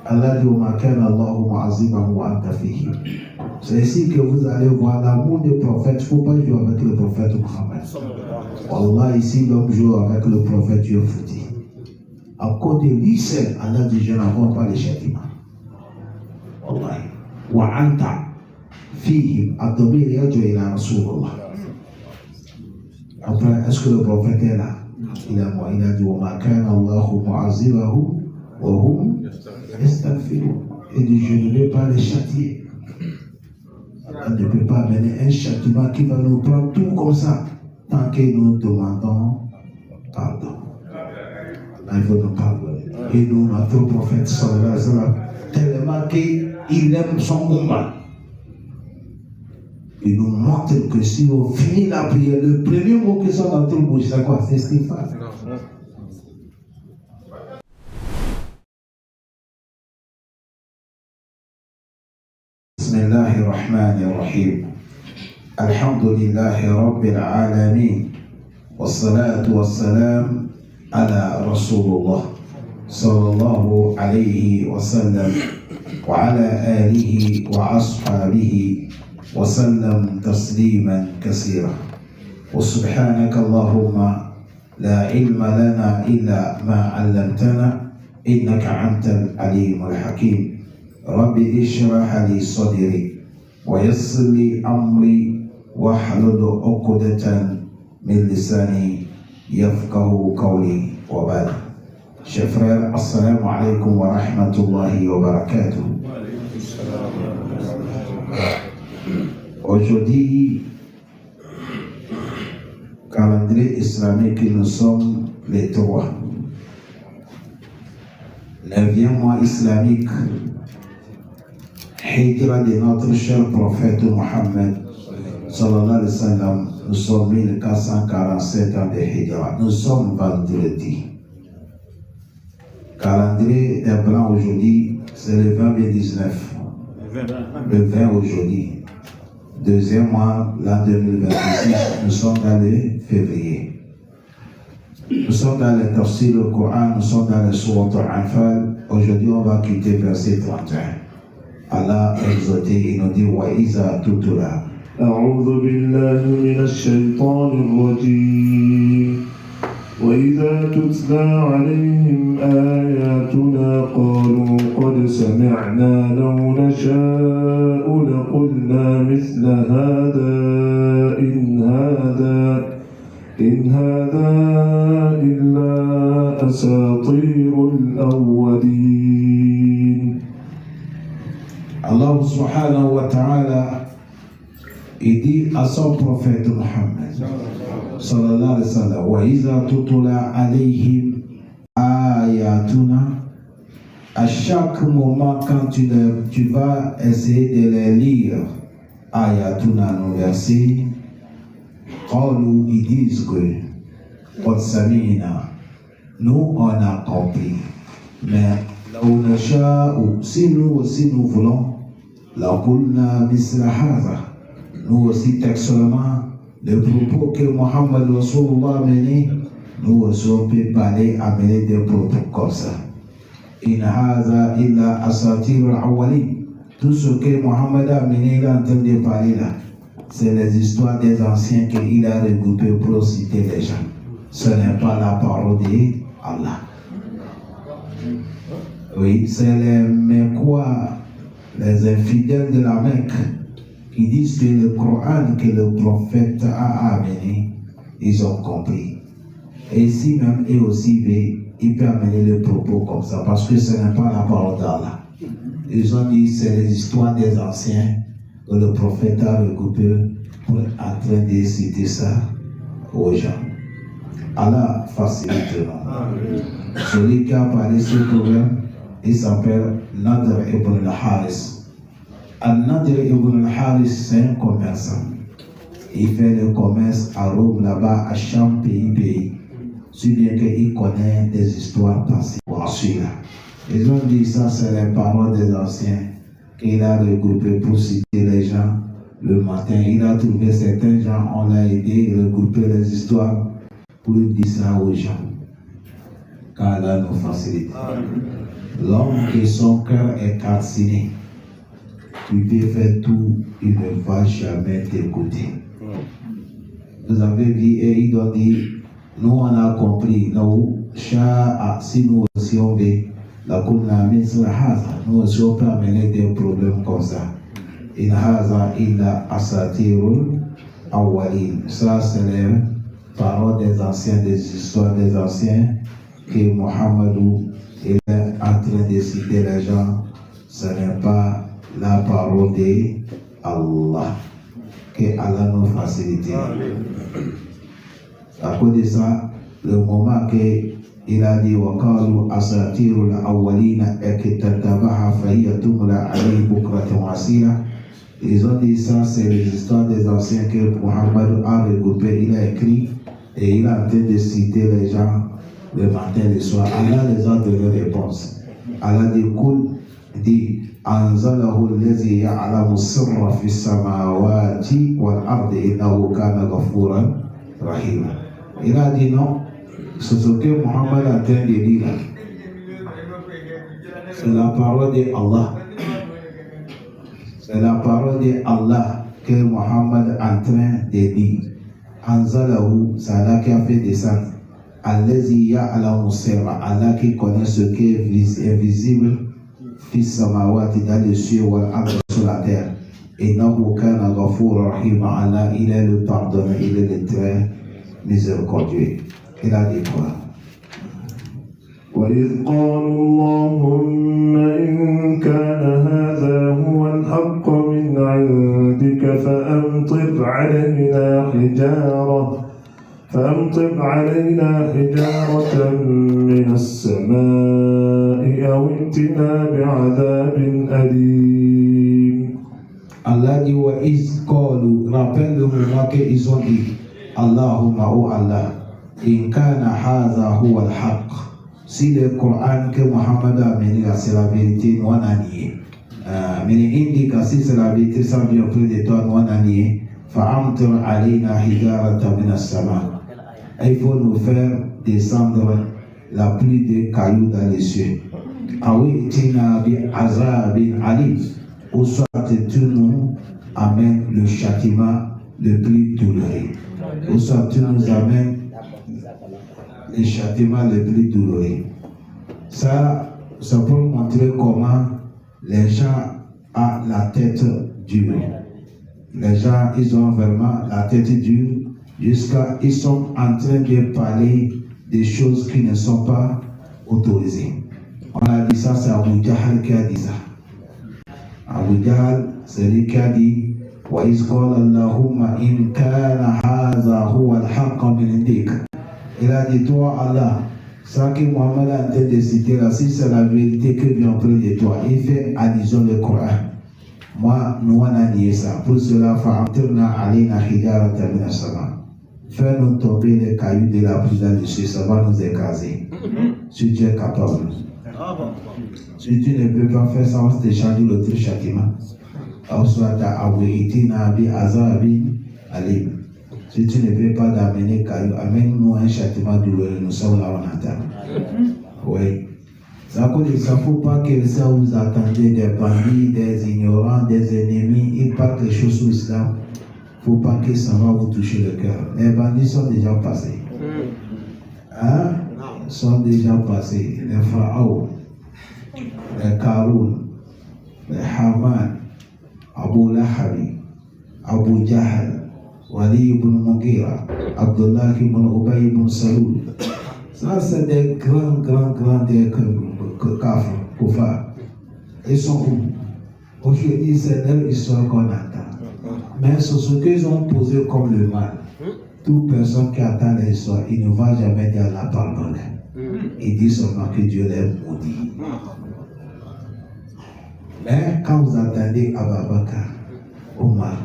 Allah dit wa kana Allahu mu'azzibahu wa anta fihi. C'est ici que vous allez voir l'amour des prophètes. Il ne faut pas jouer avec le prophète Muhammad. Wallah, ici, l'homme joue avec le prophèt, Dieu foutu. À côté de lui seul, Allah dit je n'envoie pas les châtiments. Wallahi. Wa anta fihi. Adobir yadjo ila Rasulullah. Après, est-ce que le prophète est là? Il a dit wa ma kana Allahu mu'azzibahu wa hum yastaghfirun. Il dit je ne vais pas les châtier. On ne peut pas mener un châtiment qui va nous prendre tout comme ça tant que nous demandons pardon. Il faut nous pardonner. Et nous, notre prophète sallallahu alayhi wa sallam, tellement qu'il aime son umma. Il nous montre que si on finit la prière, le premier mot qui sort dans notre bouche, c'est quoi? C'est Stéphane. بسم الله الرحمن الرحيم الحمد لله رب العالمين والصلاة والسلام على رسول الله صلى الله عليه وسلم وعلى آله وأصحابه وسلم تسليما كثيرا وسبحانك اللهم لا علم لنا إلا ما علمتنا إنك أنت العليم الحكيم رب اشرح لي صدري ويسر لي أمري واحلل عقدة من لساني يفقه قولي وبعد. Chers frères, assalamu alaikum wa rahmatullahi wa barakatuh. Aujourd'hui, calendrier islamique, nous sommes les 3. 9e mois islamique, Hijra de notre cher prophète Mohammed sallallahu alayhi wa sallam. Nous sommes 1447 ans de Hijra. Nous sommes vendredi. Calendrier des Blancs aujourd'hui, c'est le 20 et 19. Le 20 aujourd'hui. 2e mois, l'an 2026, nous sommes dans le février. Nous sommes dans le tafsir du Coran, nous sommes dans le sourate Al-Anfal. Aujourd'hui, on va quitter verset 31. Allah exhorté, il nous dit wa iza tutula. أعوذ بالله من الشيطان الرجيم وإذا تتلى عليهم آياتنا قالوا قد سمعنا لو نشاء لقلنا مثل هذا إن هذا إلا أساطير الأولين. Allah subhanahu wa ta'ala, il dit à son prophète Muhammad sallallahu alayhi wa sallam wa iza tutula alayhim ayatuna. À chaque moment quand tu vas essayer de les lire ayatuna, nos versets, qalu, ils disent que qad sami'na, nous on a compris, mais law nasha'u, si nous aussi nous voulons, la qulna misla hadha, nous aussi textuellement, le propos que Mohammed Rasulullah a mené, nous aussi on peut parler, amener des propos comme ça. In hadha illa asatir al-awwalin. Tout ce que Mohammed a mené, il est en train de parler là, c'est les histoires des anciens qu'il a regroupées pour citer les gens. Ce n'est pas la parole d'Allah. Oui, c'est les Mecquois, les infidèles de la Mecque, qui disent que le Coran que le prophète a amené, ils ont compris. Et si même eux aussi, ils peuvent amener le propos comme ça, parce que ce n'est pas la parole d'Allah. Ils ont dit que c'est les histoires des anciens que le prophète a regroupé pour être en train de citer ça aux gens. Allah facilite le nom. Celui qui a parlé de ce problème, il s'appelle Nadr ibn al-Haris. Al-Nadr ibn al-Haris, c'est un commerçant. Il fait le commerce à Rome, là-bas, à Cham, pays. Si bien qu'il connaît des histoires passées. Bon, celui-là. Ils ont dit ça, c'est les paroles des anciens qu'il a regroupées pour citer les gens le matin. Il a trouvé certains gens, on l'a aidé, regrouper les histoires pour dire ça aux gens. Qu'Allah nous facilite. L'homme que son cœur est calciné, tu peux faire tout, il ne va jamais t'écouter. Vous avez vu, et il doit dire, nous on a compris, si nous aussi on veut, nous aussi on peut amener des problèmes comme ça. In haza illa asatirul awwalin. Ça c'est les paroles des anciens, des histoires des anciens que Mohamedou est en train de citer les gens. Ce n'est pas la parole d'Allah. Que Allah nous facilite. À cause de ça, le moment qu'il a dit وَقَالُوا أَسَاطِيرُ الْأَوَّلِينَ اكْتَتَبَهَا فَهِيَ تُمْلَى عَلَيْهِ بُكْرَةً وَأَصِيلًا. Ils ont dit ça, c'est les histoires des anciens que Mohammed a regroupé, il a écrit et il est en train de citer les gens le matin et le soir. Allah les a donné réponse. Allah dit أنزله الذي يعلم السر في السماوات والأرض إنه كان غفورا رحيما. Il a dit non, c'est ce que Mohammed a en train de dire là. C'est la parole d'Allah. C'est la parole d'Allah que Mohammed est en train de dire. Anzalahu, c'est Allah qui a fait descendre. Allazi ya'lamu sirra, Allah qui connaît ce qui est visible. Fils samawati dans les cieux ou sur la terre. Et Nahu kana ghafur rahim, Allah, il est le pardonneur, il est le très miséricordieux. Il a dit quoi? وإذ قالوا اللهم إن كان هذا هو الحق من عندك فأمطر علينا حجارة من السماء أو ائتنا بعذاب أليم. Allah dit wa iz qalu, rappelle le moment qu'ils ont dit Allahumma o Allah, in kana hadha huwa al-haq. Si le Coran que Mohammed a amené là, c'est la vérité, nous on a nié. Mais il dit que si c'est la vérité, ça vient auprès de toi, nous on a nié. Fa'amtir alayna hijaratan min as-sama. Il faut nous faire descendre la pluie de cailloux dans les cieux. Awi tina bi azabin alim. Ou soit tu nous amènes le châtiment le plus douloureux. Ou soit tu nous amènes le châtiment le plus douloureux. Ça pour montrer comment les gens ont la tête dure. Les gens, ils ont vraiment la tête dure jusqu'à ils sont en train de parler des choses qui ne sont pas autorisées. On a dit ça, c'est Abu Jahl qui a dit ça. Abu Jahl, c'est lui qui a dit وَإِذْ قَالَ اللَّهُمَّ إِنْ كَانَ هَذَا هُوَ الْحَقَّ مِنْ عِنْدِكَ. Il a dit, toi Allah, ça que Mohammed a en train de citer là, si c'est la vérité que vient auprès de toi, il fait allusion au Coran. Moi, nous on a nié ça. Pour cela, fa'amtirna alayna hijaratan min as-sama. Fais-nous tomber les cailloux de la pluie dans le ciel, ça va nous écraser. Si tu es capable. Si tu ne peux pas faire ça, on va te changer l'autre châtiment. Soit ta'awitina bi azabin alim. Si tu ne peux pas d'amener caillou, amène-nous un châtiment douloureux, nous sommes là, on attend. Oui. Ça ne faut pas que ça vous attendez des bandits, des ignorants, des ennemis, ils parlent des choses sur l'islam. Il ne faut pas que ça va vous toucher le cœur. Les bandits sont déjà passés. Hein? Sont déjà passés. Les Pharaons, les Karoun, les Haman, Abu Lahabi, Abu Jahl, Wali ibn Mughira, Abdullah ibn Ubay ibn Salul. Ça, c'est des grands kafars. Ils sont où? Aujourd'hui, c'est leur histoire qu'on attend. Mais c'est ce qu'ils ont posé comme le mal. Toute personne qui attend l'histoire, il ne va jamais dire la parole. Il dit seulement que Dieu les maudit. Mais quand vous attendez Abu Bakr, Omar,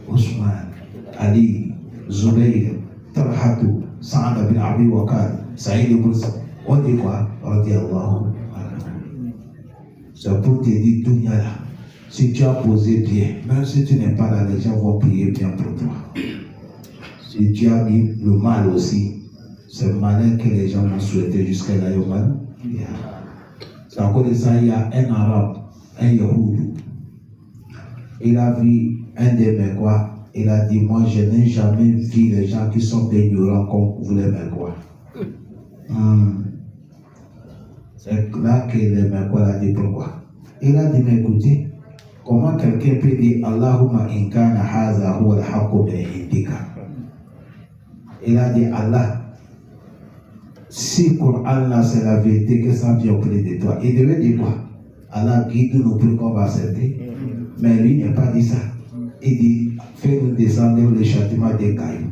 Ousmane, Ali, Zubayr, Talhatou, Sa'ad bin Abi Waqqas, Saïd ibn Sa'd, on dit quoi? Radiyallahu anhu. C'est pour te dire dunya là. Si tu as posé bien, même si tu n'es pas là, les gens vont prier bien pour toi. Si tu as mis le mal aussi, c'est malin que les gens m'ont souhaité jusqu'à là, C'est à cause de ça, il y a un arabe, un yahoudou. Il a vu un des Mekwa. Il a dit, moi je n'ai jamais vu les gens qui sont ignorants comme vous les Mekwa. C'est là que le Mekwa a dit pourquoi. Il a dit, mais écoutez, comment quelqu'un peut dire Allahumma inkana haza huwa al-haqqu min indika. Il a dit, Allah, si le Coran là c'est la vérité que ça vient auprès de toi, il devait dire quoi? Allah guide-nous pour qu'on va accepter. Mais lui n'a pas dit ça. Il dit, fais-nous descendre le châtiment des cailloux.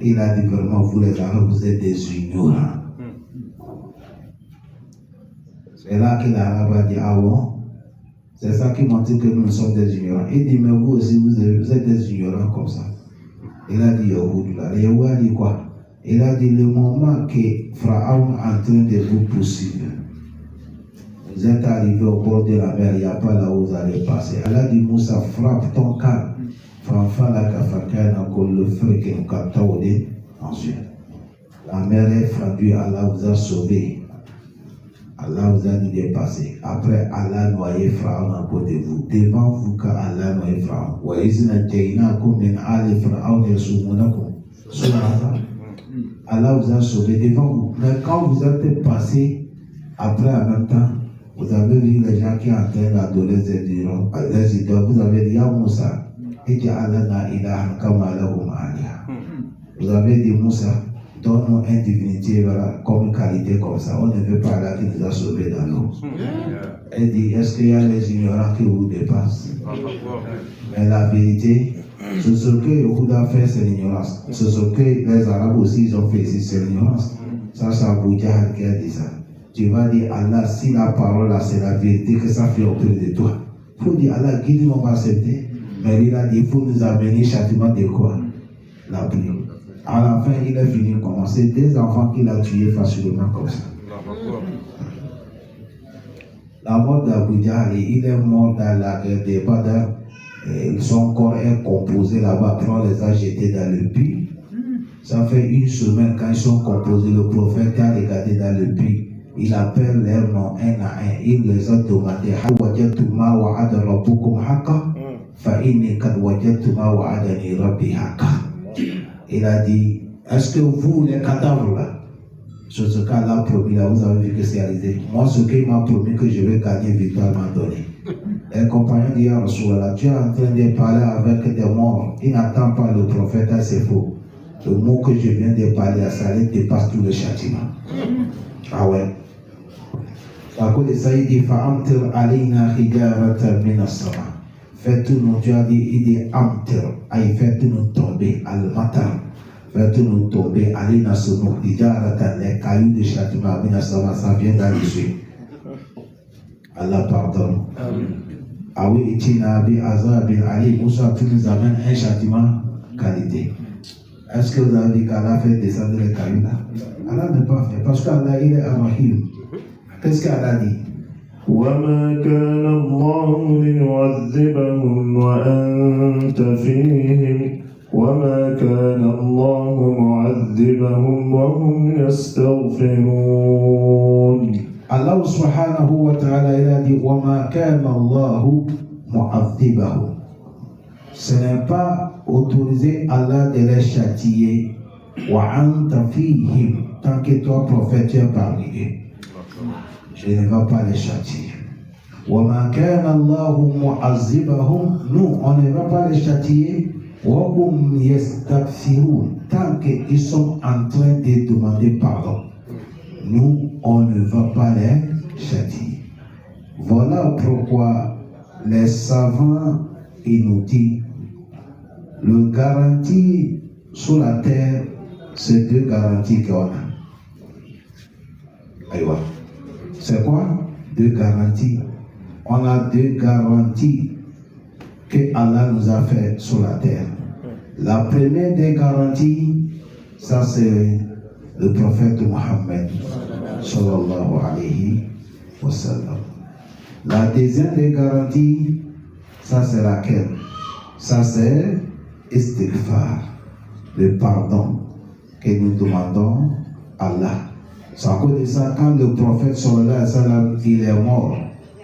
Il a dit vraiment, vous les Arabes, vous êtes des ignorants. C'est là que l'Arabe a dit, ah bon? C'est ça qui montre que nous sommes des ignorants. Il dit, mais vous aussi, vous êtes des ignorants comme ça. Il a dit, Yahoud, là. Le Yahoud a dit quoi? Il a dit, le moment que Pharaon est en train de vous poursuivre, vous êtes arrivé au bord de la mer, il n'y a pas là où vous allez passer. Allah dit, Moussa, frappe ton calme. Ensuite, la mer est fendue, Allah vous a sauvé. Allah vous a dit de passer. Après, Allah noyé Pharaon à côté de vous. Devant vous, quand Allah noyé Pharaon. Allah vous a sauvé devant vous. Mais quand vous êtes passé, après en même temps, vous avez vu les gens qui sont en train d'adorer les idoles. Vous avez dit, Ya Moussa, vous avez dit, Moussa, donne-nous une divinité comme qualité comme ça. On ne veut pas Allah qui nous a sauvés dans l'eau. Elle dit, est-ce qu'il y a les ignorants qui vous dépassent? Mais la vérité, c'est ce que Yehuda a fait, c'est l'ignorance. C'est ce que les Arabes aussi ils ont fait ici, c'est l'ignorance. Ça, c'est Abu Jahl qui a dit ça. Tu vas dire, Allah, si la parole là, c'est la vérité que ça fait auprès de toi. Il faut dire, Allah, guide-nous, on va accepter. Mais il a dit, il faut nous amener châtiment de quoi? La prière. À la fin, il est fini comment? C'est des enfants qu'il a tués facilement comme ça. La mort d'Abu Jahl, il est mort dans la guerre des Badr. Son corps est composé là-bas, après on les a jetés dans le puits. Ça fait une semaine quand ils sont composés, le prophète a regardé dans le puits. Il appelle leurs noms un à un. Il les a demandé, il a dit, est-ce que vous, les cadavres là, sur ce cas-là promis, là, vous avez vu que c'est réalisé. Moi, ce qu'il m'a promis que je vais gagner victoire m'a donné. Les compagnons disent, Rasulallah, tu es en train de parler avec des morts. Il n'attend pas le prophète, c'est faux. Le mot que je viens de parler à Salih dépasse tout le châtiment. Ah ouais. À cause de ça, il dit, Fa'amtir alayna hijaratan min as-sama. Faites-nous, tu as dit, il dit, amtir, aïe, faites-nous tomber, al-matar. Faites-nous tomber, alayna sunu, hijaratan, les cailloux de châtiment, min as-sama, ça vient dans les cieux. Allah pardonne. Ah oui, Itina bi azabin ali, Moussa, tu nous amènes un châtiment qualité. Est-ce que vous avez dit qu'Allah fait descendre les cailloux là? Allah n'a pas fait, parce qu'Allah il est Ar-Rahim. Qu'est-ce qu'Allah dit? وما كان الله ليعذبهم وأنت فيهم وما كان الله معذبهم وهم يستغفرون. Allah subhanahu wa ta'ala il a dit وما كان الله معذبهم. Ce n'est pas autorisé Allah de les châtier وأنت فيهم tant que toi prophète tu es parmi eux. Je ne vais pas les châtier. وَمَا كَانَ اللَّهُ مُعَذِّبَهُمْ. Nous, on ne va pas les châtier. وَهُمْ يَسْتَغْفِرُونَ. Tant qu'ils sont en train de demander pardon, nous, on ne va pas les châtier. Voilà pourquoi les savants ils nous disent le garantie sur la terre, c'est deux garanties qu'on a. Aïwa. C'est quoi? Deux garanties. On a deux garanties que Allah nous a fait sur la terre. La première des garanties, ça c'est le prophète Mohammed sallallahu alayhi wa sallam. La deuxième des garanties, ça c'est laquelle? Ça c'est istighfar, le pardon que nous demandons à Allah. C'est à cause de ça, quand le prophète sallallahu alayhi wa sallam, il est mort,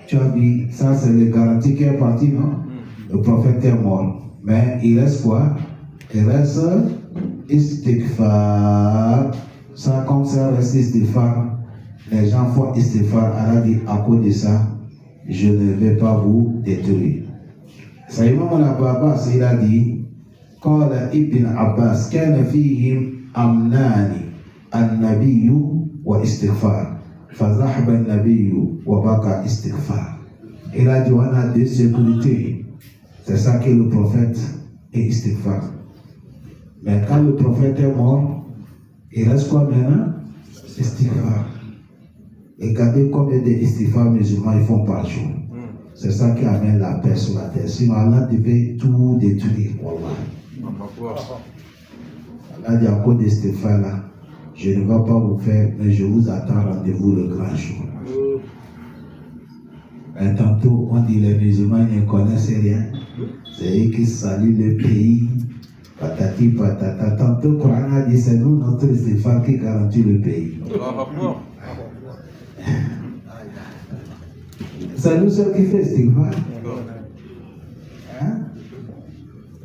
tu as vu, ça c'est le garantie qui est parti, non? Le prophète est mort. Mais il reste quoi? Il reste istighfar. Ça, comme ça reste istighfar, les gens font istighfar. Allah dit, à cause de ça, je ne vais pas vous détruire. Ça, Imam al-Abbas, il a dit, قال ابن عباس كان فيهم أمنان النبي واستغفار فذهب النبي وبقى استغفار. Il a dit, on a deux sécurités. C'est ça que le prophète est istighfar. Mais quand le prophète est mort, il reste quoi maintenant? Istighfar. Et regardez combien d'istighfar musulmans ils font par jour. C'est ça qui amène la paix sur la terre. Sinon Allah devait tout détruire. Wallah. Allah dit à cause d'istighfar là, je ne vais pas vous faire, mais je vous attends rendez-vous le grand jour. Et tantôt, on dit les musulmans ne connaissent rien. C'est eux qui saluent le pays. Patati patata. Tantôt, le Coran a dit c'est nous, notre istighfar qui garantit le pays. C'est nous ceux qui font istighfar.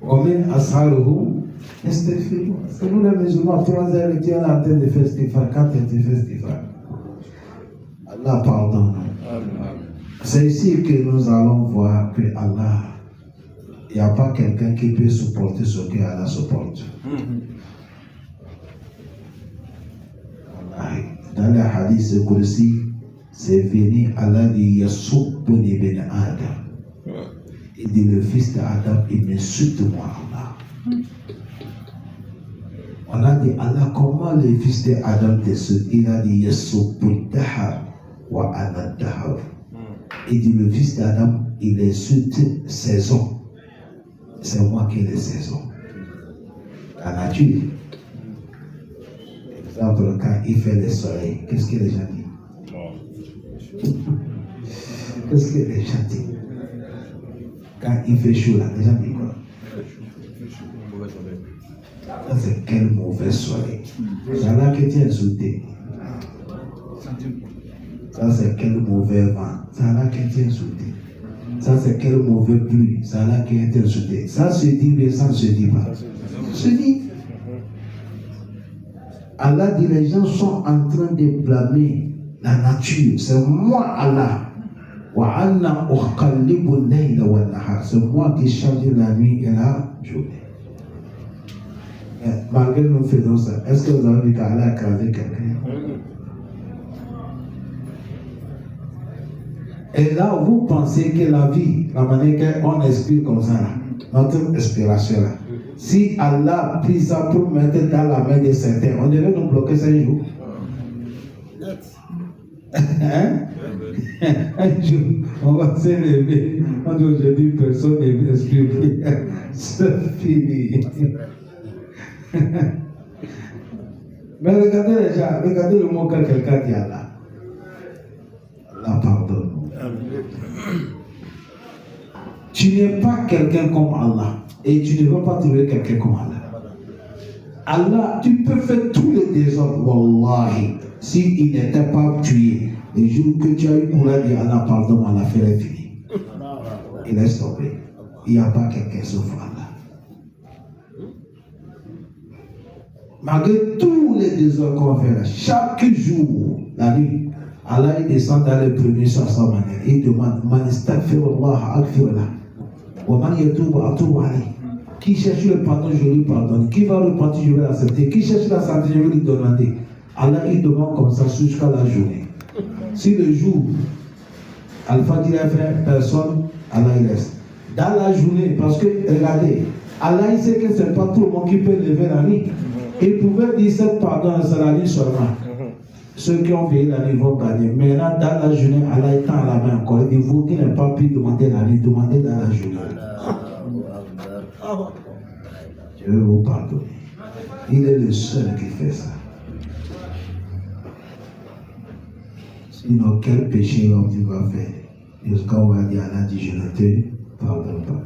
Omen asharuhu istighfar. C'est nous les musulmans, 3 heures, qui sont en train de faire istighfar, 4 heures de faire istighfar. Allah pardonne. C'est ici que nous allons voir que Allah, il n'y a pas quelqu'un qui peut supporter ce que Allah supporte. Dans le hadith de Kursi, c'est venu Allah dit Yasubuni bin Adam. Il dit le fils d'Adam, il m'insulte moi Allah. On a dit Allah, comment le fils d'Adam t'insulte? Il a dit Yasubuni dahar wa ana dahar. Il dit le fils d'Adam, il insulte saison. C'est moi qui ai les saisons. La nature. Exemple, quand il fait le soleil, qu'est-ce que les gens disent? Qu'est-ce que les gens disent? Quand il fait chaud là, les gens disent quoi? Ça c'est quel mauvais soleil. C'est là que tu es insulté. Ça c'est quel mauvais vent. C'est là que tu es insulté. Ça c'est quel mauvais pluie. C'est là que tu es insulté. Ça se dit mais ça ne se dit pas. Se dit. Allah dit les gens sont en train de blâmer la nature. C'est moi Allah. C'est moi qui change la nuit et la journée. Mais malgré nous faisons ça, est-ce que vous avez vu qu'Allah a écrasé quelqu'un? Et là, vous pensez que la vie, la manière qu'on explique comme ça, notre inspiration là, si Allah a pris ça pour mettre dans la main de certains, on devait nous bloquer 5 jours. Hein? Un jour, on va se lever. On dit aujourd'hui, personne ne veut expliquer. C'est fini. Mais regardez les gens, regardez le mot que quelqu'un dit à Allah. Allah pardonne. Tu n'es pas quelqu'un comme Allah. Et tu ne vas pas trouver quelqu'un comme Allah. Allah, tu peux faire tous les désordres, wallahi. S'il n'était pas tué, le jour que tu as eu pour dire Allah, pardon, l'affaire est finie. Il est stoppé. Il n'y a pas quelqu'un sauf Allah. Malgré tous les désordres qu'on fait là, chaque jour, la nuit, Allah il descend dans le premier sur sa manière. Il demande, Man astaghfirullah, aghfirullah. Wa man yatubu atubu alayhi. Qui cherche le pardon, je lui pardonne. Qui va le pardon, je vais l'accepter. Qui cherche la santé, je vais lui demander. Allah il demande comme ça jusqu'à la journée. Si le jour, Al-Fajr a fait personne, Allah il laisse. Dans la journée, parce que regardez, Allah il sait que ce n'est pas tout le monde qui peut lever la nuit. Il pouvait dire cette pardon à la nuit seulement. Ceux qui ont veillé la nuit vont gagner. Maintenant, dans la journée, Allah est à la main encore. Il dit, vous qui n'avez pas pu demander la nuit, demandez dans la journée. Je vais vous pardonner. Il est le seul qui fait ça. Sinon, quel péché l'homme va faire? Jusqu'à on va dire Allah dit, je ne te pardonne pas.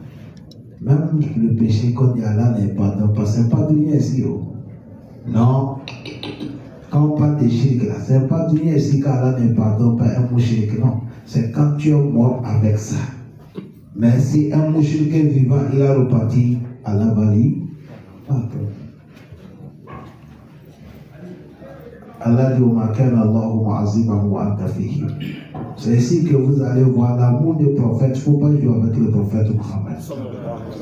Même le péché qu'on dit Allah ne pardonne pas, ce n'est pas de rien ici. Oh. Non. Quand on parle de shirk, là, ce n'est pas dire ici qu'Allah ne pardonne pas un mouchrik, non. C'est quand tu es mort avec ça. Mais si un mouchrik est vivant, il a reparti, Allah va lui pardonner. Allah dit c'est ici que vous allez voir l'amour des prophètes. Il ne faut pas jouer avec le prophète Muhammad.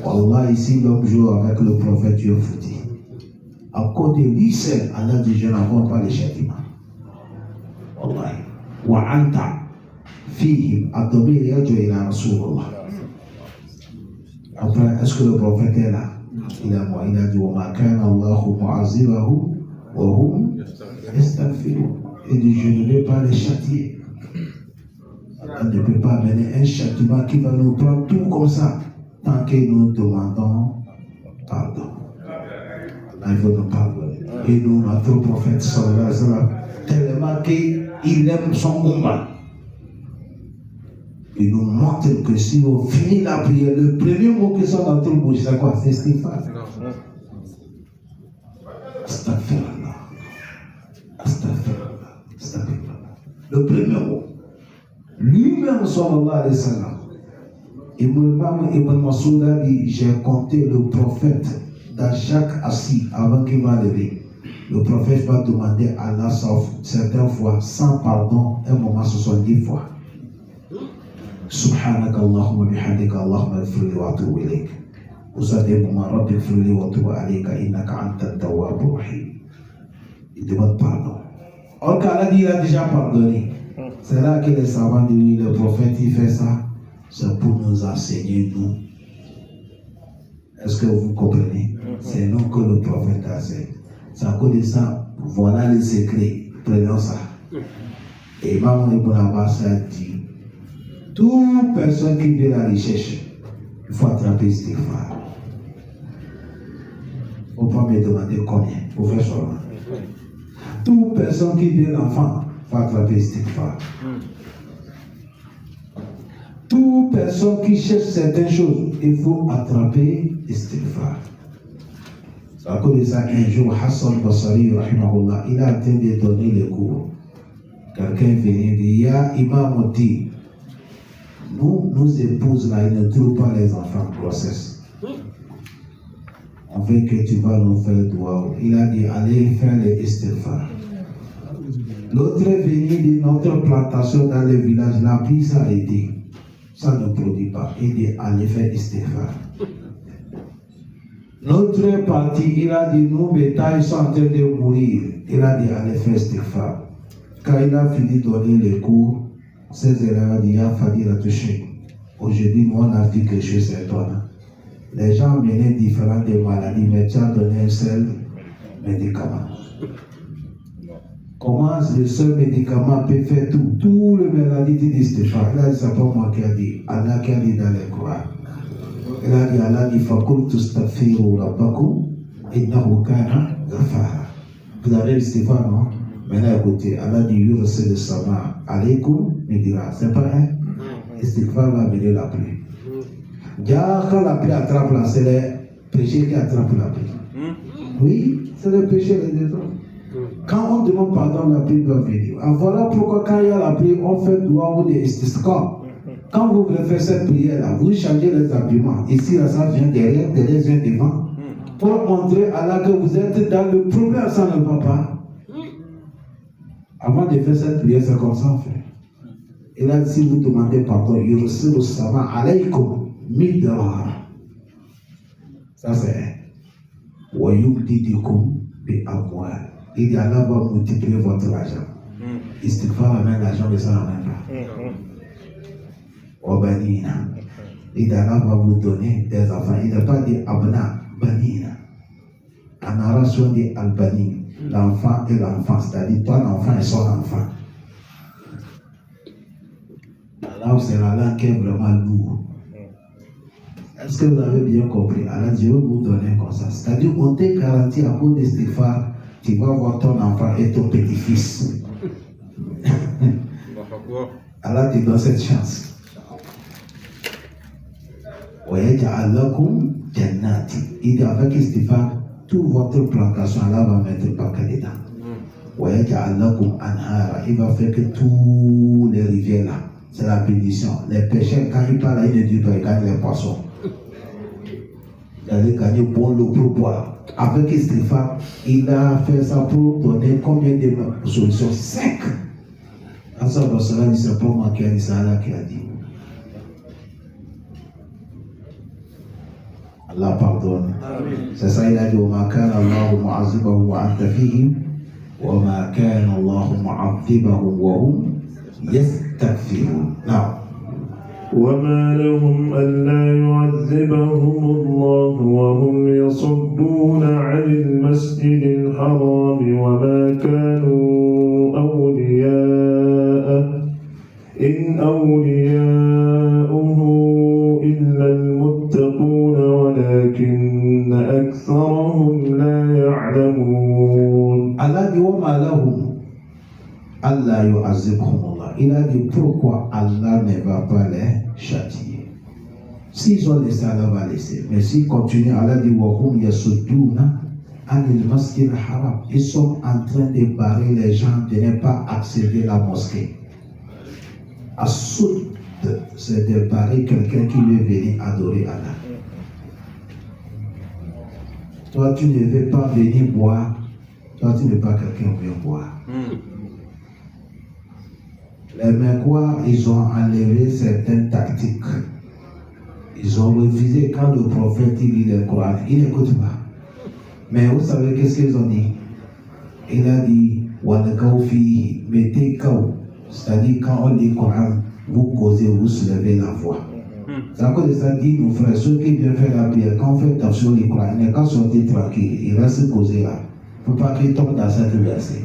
Wallah, ici l'homme joue avec le prophète, Dieu foutu. À cause de lui seul, Allah dit je n'envoie pas les châtiments. Wallahi. Wa anta fihim ad-damir yarju ila Rasulullah. Après, est-ce que le prophète est là? Il est mort. Il a dit wa ma kana Allahu mu'azibahu wa hum yastaghfirun. Il dit je ne vais pas les châtier. Allah ne peut pas amener un châtiment qui va nous prendre tout comme ça tant que nous demandons pardon. Allah il veut nous pardonner. Et nous, notre prophète sallallahu alayhi wa sallam, tellement qu'il aime son combat. Il nous montre que si on finit la prière, le premier mot qui sort dans notre bouche, c'est quoi? C'est Stéphane. Astaghfirullah. Astaghfirullah. Astaghfirullah. Le premier mot. Lui-même, sallallahu alayhi wa sallam, Ibn Mas'ud a dit, j'ai compté le prophète dans chaque assis avant qu'il va lever. Le prophète va demander à Allah, certaines fois, sans pardon, un moment 70 fois. Subhanaka Allahumma bihamdika Allahumma ighfirli wa atubu ilayk. Vous savez, moment, Rabbi ighfirli wa atubu alayka innaka anta tawwabur rahim. Il demande pardon. Or, qu'Allah dit, il a déjà pardonné. C'est là que les savants disent, oui, le prophète, il fait ça, c'est pour nous enseigner, nous. Est-ce que vous comprenez? C'est nous que le prophète enseigne. C'est à cause de ça, voilà les secrets, prenons ça. Et Imam Ibn Abbas a dit, toute personne qui vient à la recherche, il faut attraper Stéphane. Il ne faut pas me demander combien, il faut faire seulement. Toute personne qui vient l'enfant, il faut attraper Stéphane. Toute personne qui cherche certaines choses, il faut attraper Stéphane. À cause de ça, un jour, Hassan Basari, rahimahullah, il a en train de donner les cours. Quelqu'un venait dire, ya Imam Oti, nos épouses là, ils ne trouvent pas les enfants de grossesse. On veut que tu vas nous faire doigt. Il a dit, allez faire les istighfar. L'autre est venu de notre plantation dans le village, la pluie s'est arrêtée. Ça ne produit pas. Il dit, allez faire istighfar. L'autre parti, il a dit, nos bétails sont en train de mourir. Il a dit, allez faire istighfar. Quand il a fini de donner les cours, ses élèves ont dit, il a fallu la toucher. Aujourd'hui, nous, on a vu quelque chose d'étonnant. Les gens menaient différentes maladies, mais tu as donné un seul médicament. Comment le seul médicament peut faire tout? Tout le maladie dit Stéphane. Là, c'est pas moi qui a dit. Allah qui a dit dans les Coran. Il a dit, Allah dit, Fakul tustafiru rabbakum, innahu kana ghafara. Vous avez le Stéphane, non? Maintenant, écoutez, Allah dit, Yurse de Sama, alaykum, il dira, c'est pas un. Stéphane va venir la pluie. Déjà, quand la pluie attrape là, c'est les péchés qui attrapent la pluie. Oui, c'est les péchés des autres. Quand on demande pardon, la pluie doit venir. Alors voilà pourquoi quand il y a la pluie, on fait doigt ou des istisqa. Quand vous voulez faire cette prière-là, vous changez les habillements. Ici, là, ça vient derrière vient devant. Pour montrer à Allah que vous êtes dans le problème, ça ne va pas. Avant de faire cette prière, c'est comme ça, en fait. Et là, si vous demandez pardon, il reçoit le sama alaykum midra. Ça, c'est wayumdidikum bi amwal. Il dit Allah va multiplier votre argent. Istighfar amène l'argent, mais ça n'amène pas. Obanina. Il dit Allah va vous donner des enfants. Il n'a pas dit abna, banina. En arabe, on dit albani. L'enfant et l'enfant, c'est-à-dire toi l'enfant et son enfant. Alors c'est la langue qui est vraiment lourde. Est-ce que vous avez bien compris? Alors je vais vous donner comme ça. C'est-à-dire on te garantit à cause de Stéphane, tu vas voir ton enfant et ton petit-fils. Allah te donne cette chance. Il dit avec Stéphane, toute votre plantation, Allah va mettre le paquet dedans. وَيَجْعَلْ لَكُمْ أَنْهَارًا. Il va faire que tous les rivières là, c'est la bénédiction. Les pêcheurs, quand ils parlent, ils ne disent pas, ils gagnent les poissons. Ils allaient gagner bon l'eau pour boire. Avec Stéphane, il a fait ça pour donner combien de solutions? 5. En ça, cela dit, c'est pas moi qui a dit, c'est Allah qui a dit. Allah pardonne. C'est ça, il a dit, وَمَا كَانَ اللَّهُ مُعَذِّبَهُمْ وَأَنْتَ فِيهِمْ وَمَا كَانَ اللَّهُ مُعَذِّبَهُمْ وَهُمْ يَسْتَغْفِرُونَ. Now, وما لهم ألا يعذبهم الله وهم يصدون عن المسجد الحرام وما كانوا أولياءه إن أولياؤه إلا المتقون ولكن أكثرهم لا يعلمون. Allah dit وما لهم ألا يعذبهم الله. Il a dit pourquoi Allah ne va pas les châtier. S'ils ont laissé, Allah va laisser. Mais s'ils continuent, Allah dit وَهُمْ يَصُدُّونَ عَنِ الْمَسْجِدِ الْحَرَامِ. Ils sont en train de barrer les gens de ne pas accéder à la mosquée. Assoud, c'est de barrer quelqu'un qui veut venir adorer Allah. Toi, tu ne veux pas venir boire. Toi, tu ne veux pas quelqu'un qui vient boire. Les Mecquois, ils ont enlevé certaines tactiques. Ils ont refusé quand le prophète lit le Coran. Il n'écoute pas. Mais vous savez qu'est-ce qu'ils ont dit? Il a dit, mettez kaou. C'est-à-dire quand on lit le Coran, vous causez, vous soulevez la voix. C'est à cause de ça, dit nos frères, ceux qui viennent faire la prière, quand on fait attention au Coran, il n'est qu'à sortir tranquille, il reste causé là. Il ne faut pas qu'il tombe dans cette verset.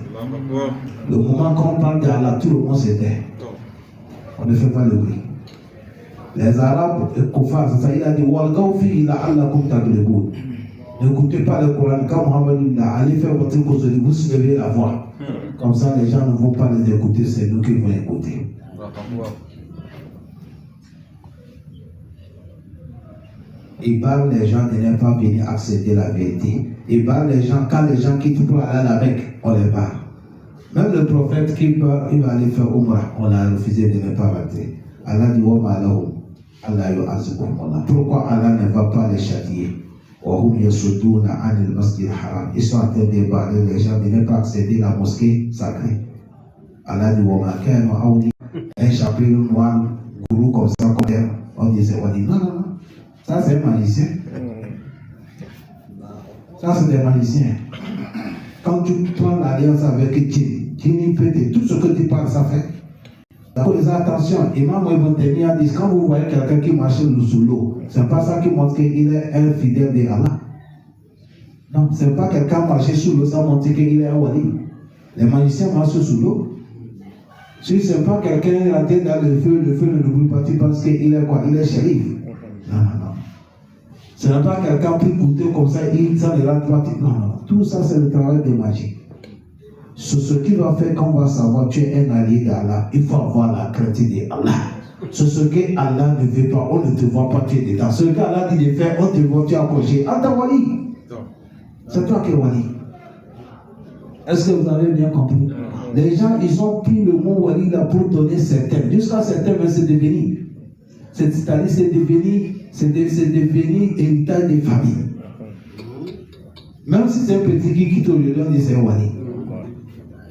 Le moment qu'on parle d'Allah, tout le monde s'éteint. On ne fait pas le bruit. Les Arabes, Koufar, c'est ça, il a dit n'écoutez pas le Coran. Quand Mohammed dit allez faire votre cause, vous soulevez la voix. Comme ça, les gens ne vont pas les écouter, c'est nous qui vont écouter. Il parle les gens de ne pas venir accéder à la vérité. Il parle les gens, quand les gens quittent pour aller à la Mecque, on les barre. Même le prophète qui va aller faire Umrah, on a refusé de ne pas rentrer. Allah dit Allah pourquoi Allah ne va pas les châtier? Ils sont en train de barrer les gens de ne pas accéder à la mosquée sacrée. Allah dit un chapeau noir, gourou comme ça, on dit non. Ça c'est un magicien. Ça c'est des magiciens. Quand tu prends l'alliance avec Djinn, tout ce que tu parles, ça fait. D'accord, les attention, Imam Ibn Taymiyyah dit quand vous voyez quelqu'un qui marche sous l'eau, c'est pas ça qui montre qu'il est un fidèle de Allah. Non, c'est pas quelqu'un marcher sous l'eau, ça montre qu'il est un wali. Les magiciens marchent sous l'eau. Si c'est pas quelqu'un la tête dans le feu ne brûle pas, tu penses qu'il est quoi? Il est shérif. Non. Ce n'est pas quelqu'un plus coûteux comme ça, il s'en est là, non. Tout ça, c'est le travail de magie. Ce qui va faire qu'on va savoir que tu es un allié d'Allah, il faut avoir la crainte d'Allah. Ce que Allah ne veut pas, on ne te voit pas, tu es dedans. Ce qu'Allah dit de faire, on te voit, tu es accroché. Anta wali. C'est toi qui es wali. Est-ce que vous avez bien compris? Les gens, ils ont pris le mot wali là pour donner certains. Jusqu'à certains, mais c'est devenu. C'est-à-dire, c'est devenu héritage des familles. Même si c'est un petit qui quitte au lieu, on dit c'est un wali.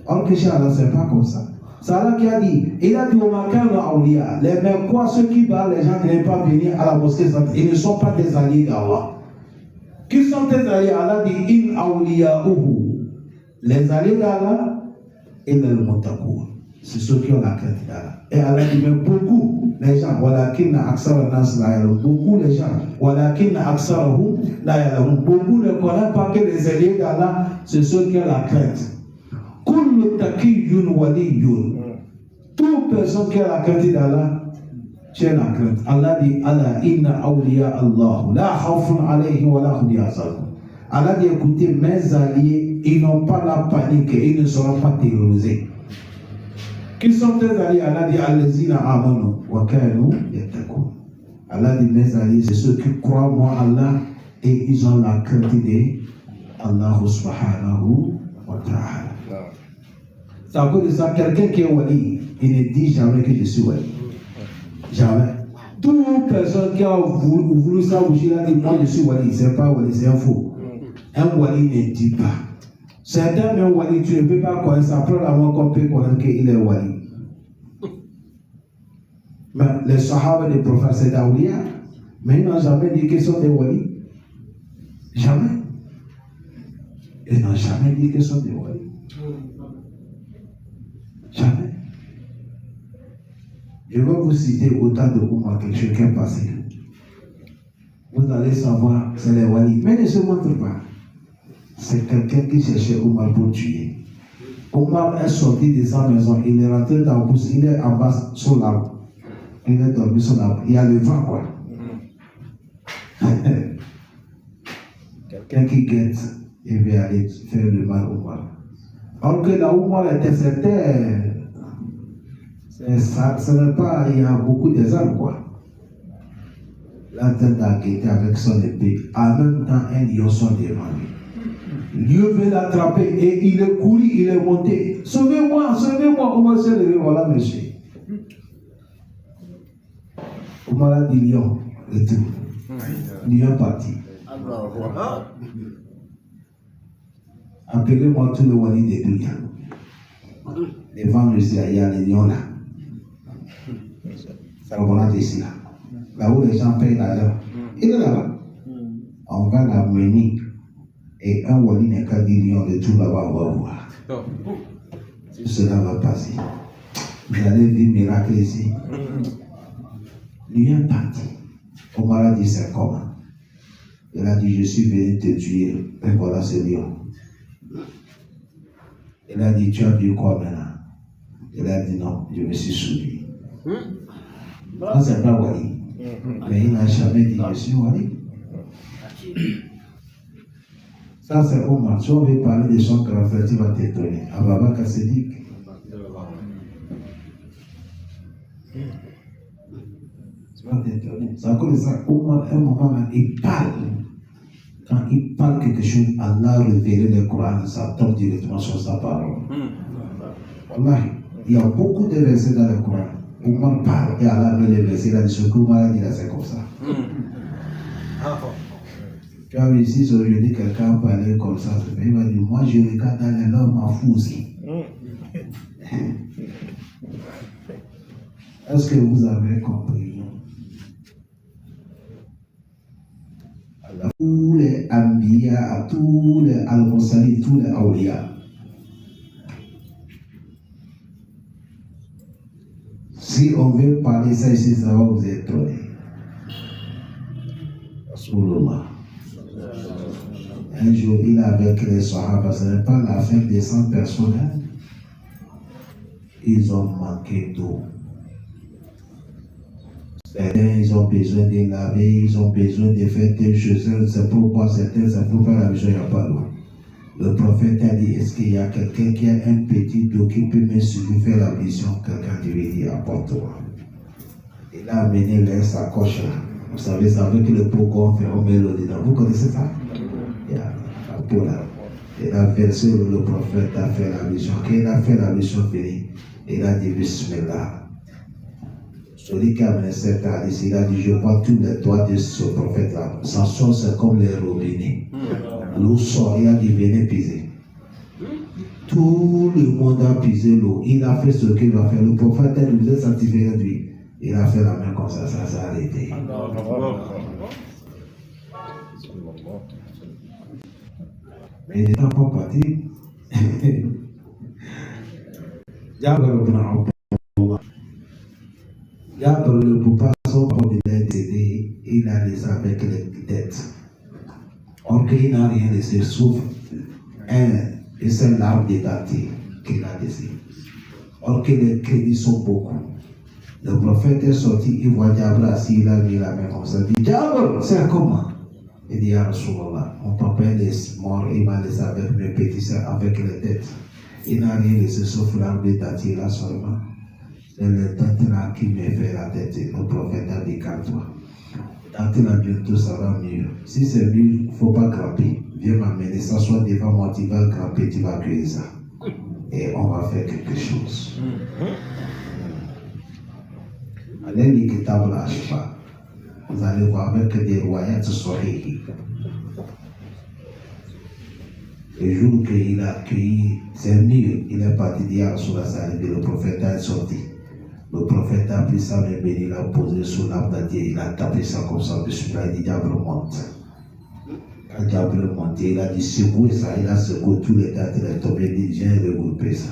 Or que chez Allah, c'est pas comme ça. C'est Allah qui a dit, il a dit au Makan Aoulia, les Mecquois, ceux qui parlent, les gens ne viennent pas venir à la mosquée sainte, ils ne sont pas des alliés d'Allah. Qui sont tes alliés? Allah dit, in Aoulia'uhu. Les alliés d'Allah, il est le Motakour. C'est ceux qui ont la crainte d'Allah. Et Allah dit, mais beaucoup, les gens, beaucoup les gens, beaucoup ne connaissent pas que les alliés d'Allah, c'est ceux qui ont la crainte. Toute personne qui a la crainte d'Allah, tu as la crainte. Allah dit, Allah inna awliya Allah, la khawfun alayhi wa la hum yahzanun. Allah dit, écoutez, mes alliés, ils n'ont pas la panique, ils ne seront pas terrorisés. Qui sont tes alliés? Allah dit, allazina amanu wa kanu yattaqun. Allah dit, mes alliés, c'est ceux qui croient moi Allah et ils ont la crainte d'Allah subhanahu wa ta'ala. C'est à cause de ça, quelqu'un qui est wali, il ne dit jamais que je suis wali. Jamais. Toute personne qui a voulu ça, il a dit moi je suis wali, c'est pas wali, c'est un faux. Un wali ne dit pas. Certains même wali, tu ne peux pas connaître ça, après l'avoir qu'on peut connaître qu'il est wali. Mais les sahaba des prophètes, c'est d'Aoulia, mais ils n'ont jamais dit qu'ils sont des wali. Jamais. Ils n'ont jamais dit qu'ils sont des wali. Jamais. Je vais vous citer autant de Oumar que quelqu'un passé. Vous allez savoir, c'est les wali. Mais ne se montre pas. C'est quelqu'un qui cherchait Oumar pour tuer. Oumar est sorti de sa maison, il est rentré dans le bus, il est en bas sur l'arbre. Il est dormi sur l'arbre. Il y a le vent, quoi. Quelqu'un qui guette et veut aller faire le mal au Oumar. Alors que là où Oumar était, c'était. Ce n'est pas. Il y a beaucoup d'armes, quoi. L'antenne a guetté avec son épée. En même temps, un lion sont devant lui. Dieu veut l'attraper et il est couru, il est monté. Sauvez-moi, sauvez-moi. Oumar s'est levé, voilà, monsieur. Oumar a dit lion, et tout. Lion parti. Appelez-moi tous les wali des dunya. Devant le ciel, il y a les lions là. Salomon ici là. Là où les gens payent l'argent. Il est là-bas. On va l'amener. Et un wali n'est qu'à dire lion de tout là-bas, on va voir. Si cela va passer. Vous allez vivre miracle ici. Lion parti. Omar a dit c'est comment? Il a dit je suis venu te tuer. Et voilà ce lion. Il a dit tu as vu quoi maintenant? Il a dit non, je me suis souvenu. Ça c'est pas wali. Mais il n'a jamais dit je suis wali. Ça c'est Omar. Si on veut parler de son caractère, tu vas t'étonner. Ababa Kassédik. Tu vas t'étonner. C'est à cause de ça, Omar, un moment même, il parle. Quand il parle quelque chose, Allah révèle le Coran, ça tombe directement sur sa parole. Wallahi, il y a beaucoup de versets dans le Coran. Omar parle et Allah met les versets là, ce qu'Omar a dit là, c'est comme ça. Tu as vu ici, aujourd'hui, quelqu'un parlait comme ça, il va dire, moi je regarde dans les langues ma fousi. Est-ce que vous avez compris? Tous les Ambiya, tous les Al-Mursali, tous les Awliya. Si on veut parler ça ici, ça va vous étonner. Rasulullah. Un jour, il est avec les Sahaba, ce n'est pas l'affaire des 100 personnes. Ils ont manqué d'eau. Certains, ils ont besoin de laver, ils ont besoin de faire telle chose, c'est pourquoi certains, c'est pourquoi la vision, il n'y a pas d'eau. Le prophète a dit, est-ce qu'il y a quelqu'un qui a un petit dos qui peut me suivre faire la vision? Quelqu'un lui dit, apporte-toi. Il a amené leur sacoche là. Vous savez, ça veut que le pot gonfle, on met l'eau dedans. Vous connaissez ça? Il y a un pot là. Il a versé où le prophète a fait la vision. Quand il a fait la vision finie, il a dit, Bismillah. Celui qui a amené cette hadith, il a dit, je vois tous les doigts de ce prophète-là. Sa source, c'est comme les robinets. L'eau sort, il a dit, venez piser. Tout le monde a pisé l'eau. Il a fait ce qu'il va faire. Le prophète a nous a sanctifié de lui. Il a fait la main comme ça s'est arrêté. Mais il n'est pas parti. Jabir ne peut pas son corps de décédé, il a laissé avec les dettes. Or qu'il n'a rien laissé, sauf un seul arbre d'étaté qu'il a laissé. Or que les crédits sont beaucoup. Le prophète est sorti, il voit Jabir assis, il a mis la main comme ça. Il dit, Jabir, c'est comment? Il dit, Rasulallah, mon papa est mort, il m'a laissé avec mes petits soeurs, avec les dettes. Il n'a rien laissé sauf l'arbre d'étaté là seulement. C'est le tête là qui me fait la tête. Le prophète a dit, calme-toi. Quand il a bientôt, ça va mieux. Si c'est mieux, il ne faut pas grimper. Viens m'amener, s'assois devant moi, tu vas grimper, tu vas cueillir ça. et on va faire quelque chose. Allez lire Kitab al-Ashfa. Vous allez voir avec des royaumes sohihi. Le jour qu'il a accueilli, c'est mieux, il est parti dire sur la salle, le prophète est sorti. Le prophète a pris sa main bénie, il l'a posé sur l'arbre d'adier, il a tapé ça comme ça, il a dit diable monte. Quand diable monte, il a dit secouez ça, il a secoué tous les dates, il est tombé, il dit viens regrouper ça.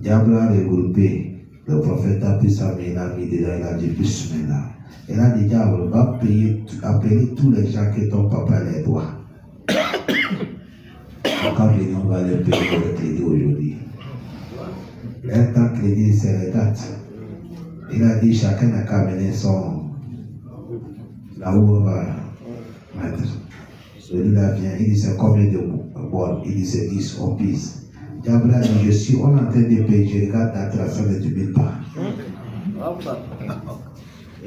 Diable a regroupé, le prophète a pris sa main, il a mis dedans, il a dit bismillah. Il a dit diable, va appeler tous les gens que ton papa les doit. Quand on va les payer le crédit aujourd'hui. Un temps crédit, c'est les dates. Il a dit chacun n'a qu'à mener son. Là où on va mettre. Celui-là vient, il dit c'est combien de bols? Il dit c'est 10, on pisse. Diable a dit je suis, on est en train de payer, je regarde la trace de 2000 pas.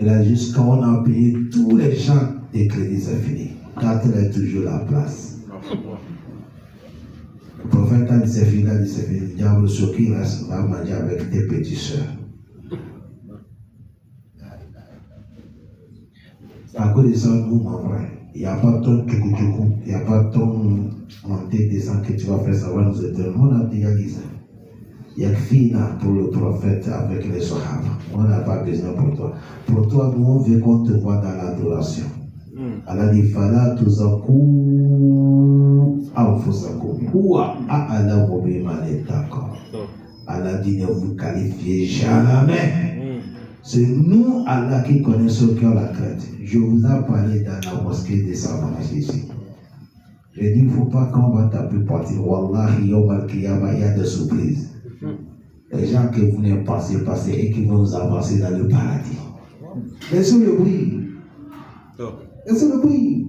Il a dit juste quand on a payé tous les gens des crédits, c'est fini. Quand il est toujours la place. Le prophète a dit c'est fini, le diable ce qui reste va manger avec tes petits soeurs. À cause de ça, nous, mon frère, il n'y a pas ton tchoukou, il n'y a pas ton montée descend que tu vas faire savoir nous éternels. On a déjà dit ça. Il y a fina pour le prophète avec les sahaba. On n'a pas besoin pour toi. Pour toi, nous, on veut qu'on te voit dans l'adoration. Allah dit fala tuzakou anfusakum huwa a'lamu biman ittaqa. Allah dit ne vous qualifiez jamais. C'est nous Allah qui connaissons qui ont la crainte. Je vous ai parlé dans la mosquée de Savana ici. J'ai dit il ne faut pas qu'on va taper partir. Wallahi yawm al-qiyamah il y a des surprises. Les gens que vous n'avez pas passer et qui vont nous avancer dans le paradis. Laissez le bruit. Laissez le bruit.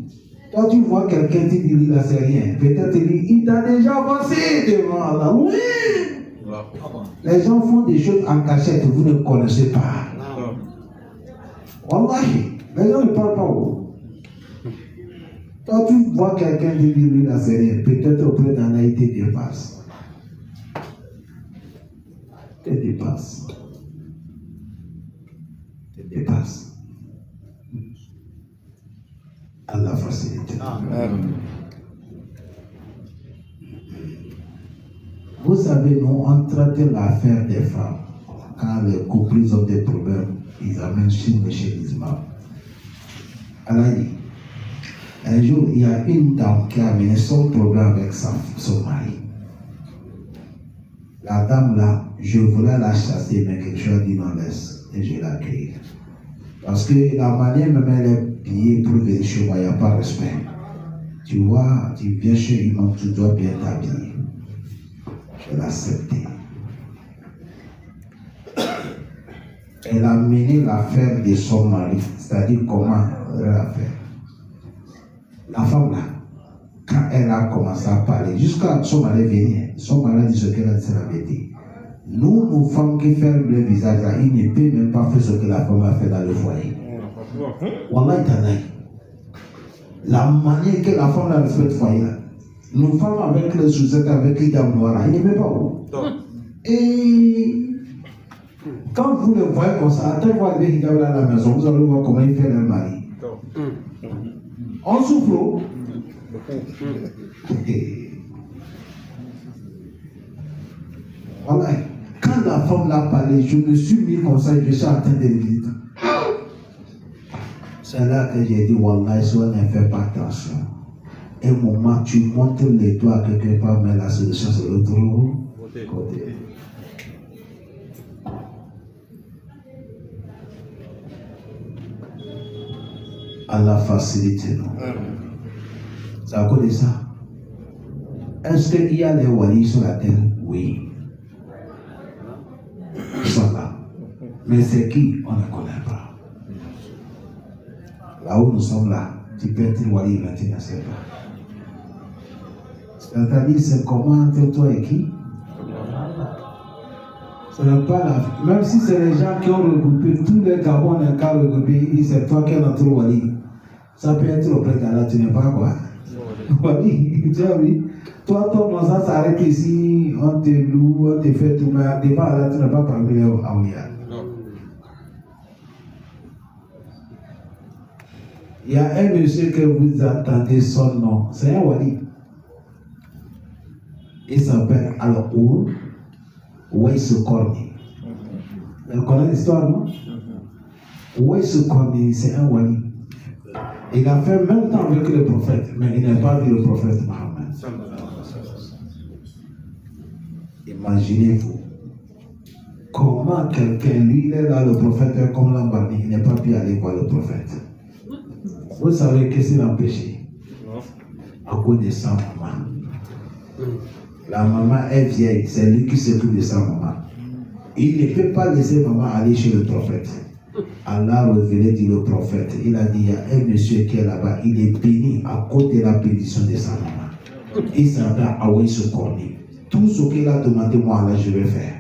Quand tu vois quelqu'un qui dit il n'a rien, peut-être il t'a déjà avancé devant Allah. Oui. Les gens font des choses en cachette, vous ne connaissez pas. Wallahi, les gens ne parlent pas. Quand tu vois quelqu'un qui dit il n'a rien, peut-être auprès d'Allah il te dépasse. Te dépasse. Te dépasse. Allah facilite. Vous savez, nous, on traite l'affaire des femmes. Quand les couples ont des problèmes, ils amènent chez le l'islam. Allah dit, un jour, il y a une dame qui a amené son problème avec son mari. La dame là, je voulais la chasser, mais quelque chose dit non, laisse, et je l'accueille. Parce que la manière même elle est pillée pour venir chez moi, il n'y a pas de respect. Tu vois, tu viens chez lui, tu dois bien t'habiller. Je l'ai accepté. Elle a mené l'affaire de son mari, c'est-à-dire comment elle a fait. La femme là, quand elle a commencé à parler, jusqu'à son mari venir, son mari a dit ce qu'elle a dit, la vérité. Nous, nos femmes qui ferment le visage, là, ils ne peuvent même pas faire ce que la femme a fait dans le foyer. Wallah, la manière que la femme a fait le foyer, là, nos femmes avec les sous-settes, avec les gammes noires, ils ne peuvent pas. Et quand vous le voyez comme ça, attends, vous allez à la maison, vous allez voir comment il fait le mari. On souffle. Voilà. Quand la femme l'a parlé, je me suis mis comme ça, je suis en train de le dire. C'est là que j'ai dit, Wallah, si on ne fait pas attention, un moment, tu montes les doigts quelque part, mais la solution, c'est l'autre côté. Allah facilite nous. C'est à cause de ça. Est-ce qu'il y a les walis sur la terre? Oui. Ils sont là. Mais c'est qui? On ne connaît pas. Là où nous sommes là, tu peux être wali, mais tu ne sais pas. C'est-à-dire, c'est comment entre toi et qui? Ce n'est pas la... Même si c'est les gens qui ont regroupé, tous les Gabons ont qu'à regrouper, c'est toi qui es notre wali. Ça peut être auprès d'Allah, tu n'es pas quoi? Wali, tu as vu? Toi, ton ça s'arrête ici, on te loue, on te fait tout, mais devant Allah, tu n'as pas parlé les Awliya. Il y a un monsieur que vous entendez son nom, c'est un wali. Il s'appelle Al-Oul Wais Korni. Vous connaissez l'histoire, non? Wais Korni, c'est un wali. Il a fait même temps avec le prophète, mais il n'a pas vu le prophète Mohammed. Imaginez-vous comment quelqu'un, lui, il est là, le prophète est comme l'embani, il n'est pas pu aller voir le prophète. Vous savez qu'est-ce qui l'a empêché? À cause de sa maman. La maman est vieille, c'est lui qui s'occupe de sa maman. Il ne peut pas laisser maman aller chez le prophète. Allah révélé dit le prophète, il a dit, il y a un monsieur qui est là-bas, il est béni à cause de la bénédiction de sa maman. Il s'appelle Awais Korni. Tout ce qu'il a demandé, moi, là, je vais faire.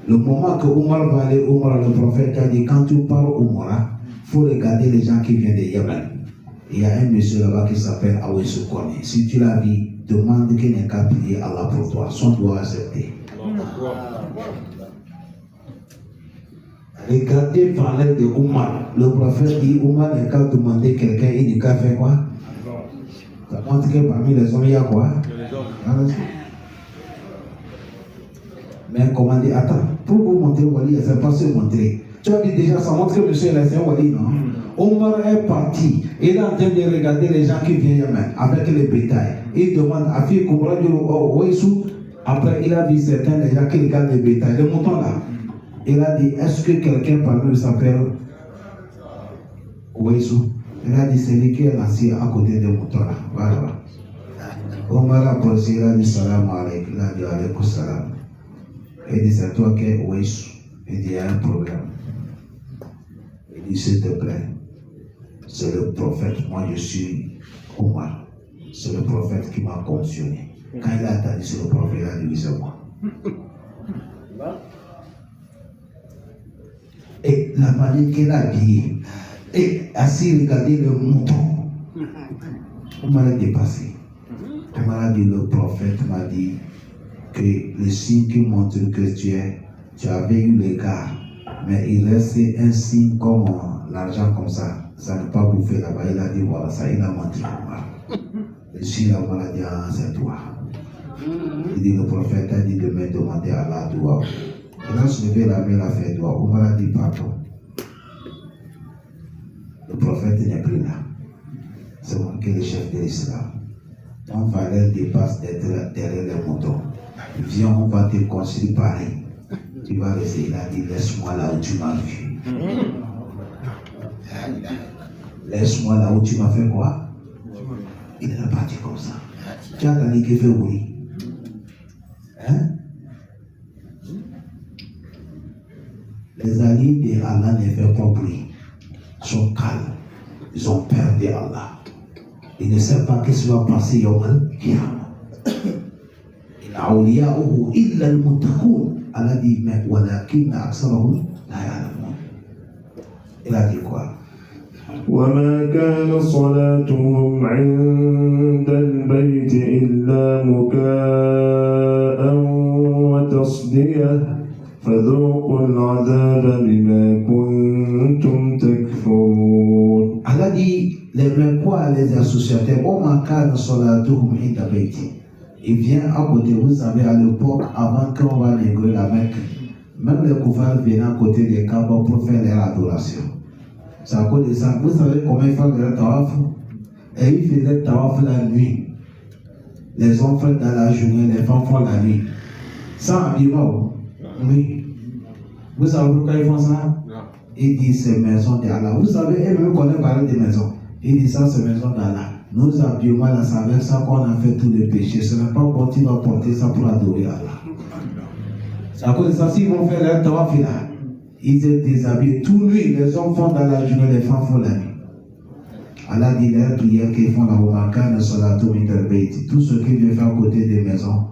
Le moment que Omar va aller, Omar, le prophète a dit, quand tu parles Omar, il faut regarder les gens qui viennent de Yémen. Il y a un monsieur là-bas qui s'appelle Awais Korni. Si tu l'as vu, demande qu'il n'ait qu'à prier Allah pour toi. Son doit accepter. Regardez parler de Omar. Le prophète dit, Omar n'est qu'à demander quelqu'un, il n'est qu'à faire quoi? Ça montre que parmi les hommes, il y a quoi? Mais comment dire, attends, pour vous montrer Wali, c'est pas se montrer. Tu as dit déjà, ça montre que monsieur est un Wali, non? Omar est parti, il est en train de regarder les gens qui viennent Yémen avec les bétails. Il demande à Fille Koubra du Ouaissou. Après, il a vu certains des gens qui regardent les bétails, les moutons là. Il a dit, est-ce que quelqu'un parmi eux s'appelle Ouaissou? Il a dit, c'est lui qui est assis à côté des moutons là. Voilà. Omar a posé, il a dit salam alaikum. Il a dit alaikum salam. Il dit, c'est toi qui es Ouaissou. Il dit, il y a un problème. Il dit, s'il te plaît, c'est le prophète, moi je suis Omar. C'est le prophète qui m'a commissionné. Quand il a attendu sur le prophète, il a dit, oui, c'est moi. Et la manière qu'il a habillé, et assis, regardez le mouton. Omar a dépassé. Omar a dit, le prophète m'a dit que le signe qui montre que tu avais eu les gars, mais il restait un signe comme l'argent comme ça ne pas bouffer là-bas. Il a dit, voilà, ça, il a menti. Le signe là, Omar a dit, ah, c'est toi. Il dit, le prophète a dit de me demander à Allah doua. Il a soulevé la main, il a fait doua. Omar a dit, pardon. Le prophète n'est plus là. C'est moi qui est le chef de l'islam. Ton valeur dépasse d'être derrière les moutons. Viens, on va te construire pareil. Tu vas rester. Il a dit, laisse-moi là où tu m'as vu. Laisse-moi là où tu m'as fait quoi? Il est parti comme ça. Tu as entendu qu'il fait oui. Hein? Les alliés de Allah ne font pas bruit. Ils sont calmes. Ils ont peur de Allah. Ils ne savent pas ce qui va passer au Qiyamah. أولياؤه إلا المتقون. الذي ولكن أكثرهم لا يعلمون. إلى ذكر. وما كان صلاتهم عند البيت إلا مكاء وتصدية فذوقوا العذاب بما كنتم تكفرون. الذي لم يكن les associateurs وما كان صلاتهم عند البيت. Il vient à côté, vous savez, à l'époque, avant qu'on va négocier la Mecque, même les koufars venaient à côté des Kaaba pour faire leur adoration. C'est à cause de ça. Vous savez comment ils font leur tawaf? Et ils faisaient tawaf la nuit. Les hommes font dans la journée, les femmes font la nuit. Sans habillement. Oui. Vous savez pourquoi ils font ça? Ils disent c'est maison d'Allah. Vous savez, eux-mêmes connaissent parler des maisons. Ils disent ça, c'est maison d'Allah. Nos habillements, là, c'est avec ça qu'on a fait tous les péchés. Ce n'est pas bon, tu vas porter ça pour adorer Allah. C'est à cause de ça, s'ils vont faire leur tawaf là, ils étaient déshabillés. Tout nuit, les hommes font dans la journée, les femmes font la nuit. Allah dit leur prière qu'ils font la Omaka, ne sont là tout interbeiti. Tout ce qui vient faire à côté des maisons,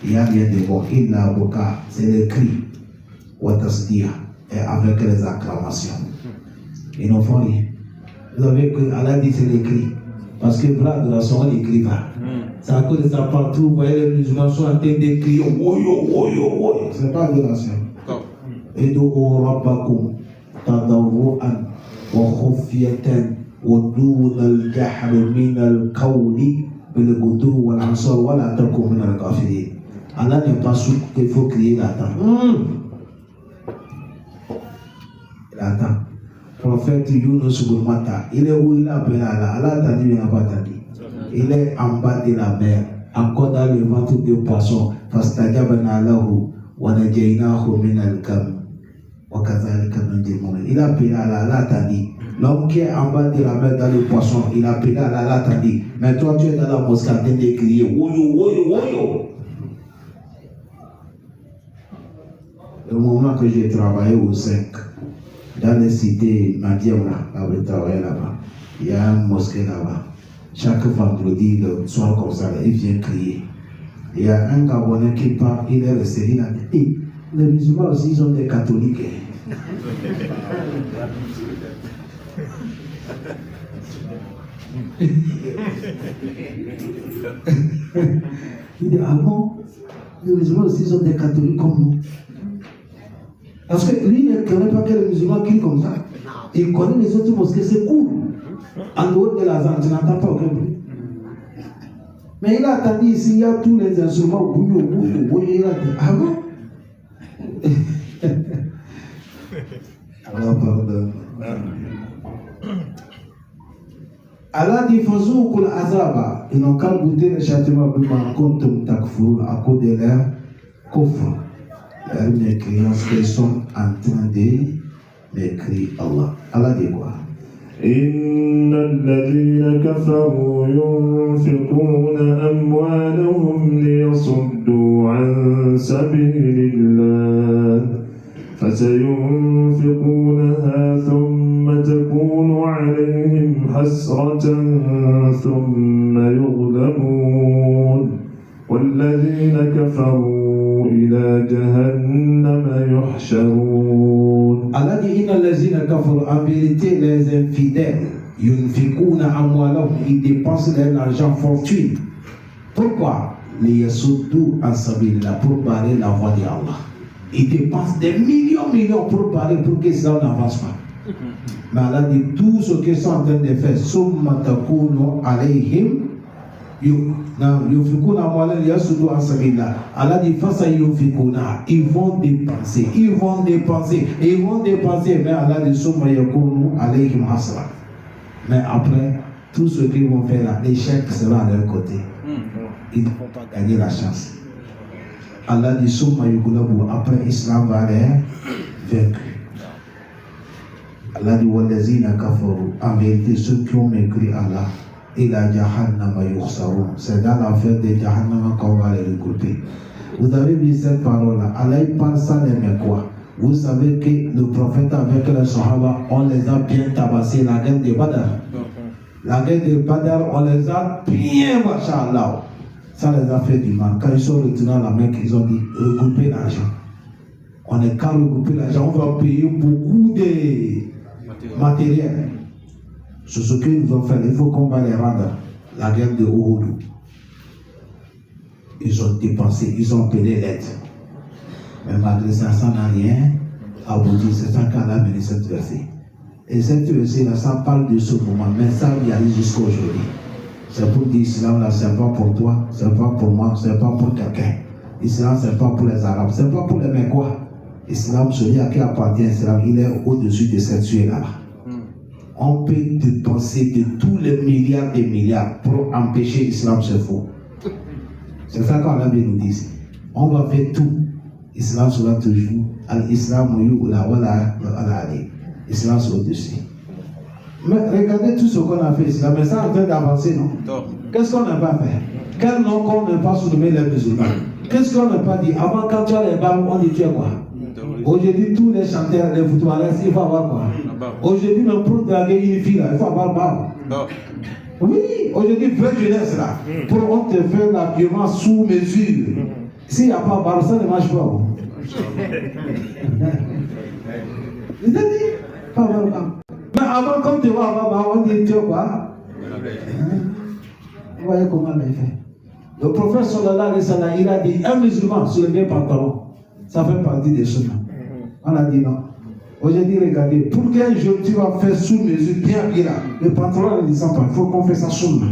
il n'y a rien de bon. Il n'a pas, c'est le cri. Watasdia, et avec les acclamations. Ils n'en font rien. Vous avez que Allah dit c'est le cri. Parce que bras de la soirée n'écrit pas. C'est à cause de ça partout, vous voyez les musulmans sont en train d'écrire woyo, woyo, woyo. C'est pas adoration. Edou rabbakum tadarru'an wa khufyatan wa dun al-jahr min al-qawli bil ghudu wal ansar wa la takum min al-kafirin. Allah n'est pas sûr qu'il faut crier là-dedans. Il attend. Prophète Yunus Gourmata, il est où il a appelé Allah? Allah t'a dit, il n'a pas dit. Il est en bas de la mer, encore dans le ventre de poisson. Fastajabna lahu wa najaynahu min al-gham wa kadhalika nunjil mu'minin. Il a appelé Allah, Allah t'a dit. L'homme qui est en bas de la mer dans le poisson, il a appelé Allah, Allah t'a dit. Mais toi tu es dans la mosquée en train de crier woyo, woyo, woyo. Le moment que j'ai travaillé au 5, dans les cités Madiam, là où je travaillais là-bas, il y a un mosquée là-bas. Chaque vendredi, le soir comme ça, il vient crier. Il y a un Gabonais qui part, il est resté, il a dit, hey, les musulmans aussi, ils ont des catholiques. Il dit, ah bon, les musulmans aussi, ils ont des catholiques comme nous. Parce que lui ne connaît pas que les musulmans crient comme ça. Il connaît les autres mosquées, c'est cool. En dehors de la zone, tu n'entends pas aucun bruit. Mais il a attendu ici, il y a tous les instruments. Il a dit, ah bon? Allah pardonne. Allah dit, Fazoukoul azaba. Ils n'ont qu'à goûter le châtiment de Mankontum Takfur à cause de leur coffre. Leur mécréance qu'ils sont en train de m'écrire Allah. Allah dit quoi? إن الذين كفروا ينفقون أموالهم ليصدوا عن سبيل الله فسينفقونها ثم تكون عليهم حسرة ثم يغلبون والذين كفروا إلى جهنم يحشرون. Allah dit inna allazina kafaru, en vérité les infidèles, yunfikuna amwalahum, ils dépensent leur argent fortune. Pourquoi? Liyasuddu an sabilillah, pour barrer la voie d'Allah. Ils dépensent des millions pour barrer, pour que cela n'avance pas. Mais Allah dit tout ce qu'ils sont en train de faire, summa takunu alayhim yunfikuna amwalahum liyasuddu an sabilillah. Allah dit face à yunfikuna, ils vont dépenser, mais Allah dit summa yakunu alayhim hasra. Mais après, tout ce qu'ils vont faire là, l'échec sera à leur côté. Ils ne vont pas gagner la chance. Allah dit summa yughlabu, après Islam va les vaincre. Allah dit walazina kafaru, en vérité ceux qui ont mécrit Allah, ila jahannama yukhsarun, c'est dans l'enfer de Jahannama qu'on va les regrouper. Vous avez vu cette parole-là, Allah il parle ça les quoi? Vous savez que le prophète avec les Sahaba, on les a bien tabassés, la guerre de Badr. La guerre de Badr, on les a bien, machallah. Ça les a fait du mal. Quand ils sont retournés à la Mecque, ils ont dit regrouper l'argent. On est qu'à regrouper l'argent, on va payer beaucoup de matériel. C'est ce qu'ils nous ont fait. Il faut qu'on va les rendre. La guerre de Uhud. Ils ont dépensé, ils ont payé l'aide. Mais malgré ça, ça n'a rien abouti. C'est ça qu'Allah a mené cette verset. Et cette verset-là, ça parle de ce moment, mais ça y arrive jusqu'à aujourd'hui. C'est pour dire l'islam là, c'est pas pour toi, c'est pas pour moi, c'est pas pour quelqu'un. L'islam, c'est pas pour les Arabes, c'est pas pour les Mécois. L'islam, celui à qui appartient l'islam, il est au-dessus de cette suite-là. On peut dépenser de tous les milliards et milliards pour empêcher l'islam, c'est faux. C'est ça qu'Allah nous dit ici. On va faire tout. L'islam sera toujours. L'islam, l'islam sera au-dessus. Mais regardez tout ce qu'on a fait ici, mais ça est en train d'avancer, non? Qu'est-ce qu'on n'a pas fait? Quel nom qu'on n'a pas surnommé les musulmans? Qu'est-ce qu'on n'a pas dit? Avant, quand tu as les balles, on dit tu es quoi? Aujourd'hui, tous les chanteurs, les footballeurs, il faut avoir quoi? Aujourd'hui, même pour draguer une fille, il faut avoir barbe. Oui, aujourd'hui, vraie jeunesse là, pour on te faire la violence sous mesure. S'il n'y a pas barbe, ça ne marche pas. Vous avez dit? Pas avoir barbe. Mais avant, quand tu vas avoir barbe, on dit tu es quoi? Vous voyez comment il fait. Le prophète sallallahu alayhi wa sallam, il a dit un musulman sur les pantalons, ça fait partie des sunnas. On a dit non. Aujourd'hui, regardez, pour qu'un jour tu vas faire sous mesure bien bien là, le pantalon ne descend pas, il faut qu'on fasse ça sunna.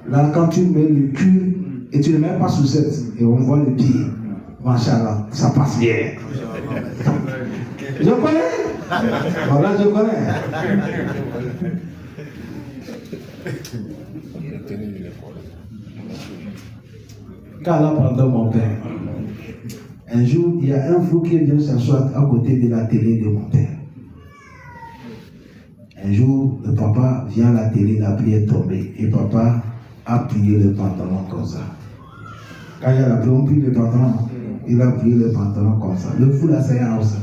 Là, quand tu mets le cul et tu ne mets pas sous cette, et on voit le pied, machallah, ça passe bien. Je connais. Voilà, je connais. Qu'Allah pardonne mon père. Un jour, il y a un fou qui vient s'asseoir à côté de la télé de mon père. Un jour, le papa vient à la télé, la pluie est tombée. Et papa a plié le pantalon comme ça. Quand il y a la pluie, on plie le pantalon. Il a plié le pantalon comme ça. Le fou là, c'est un ça.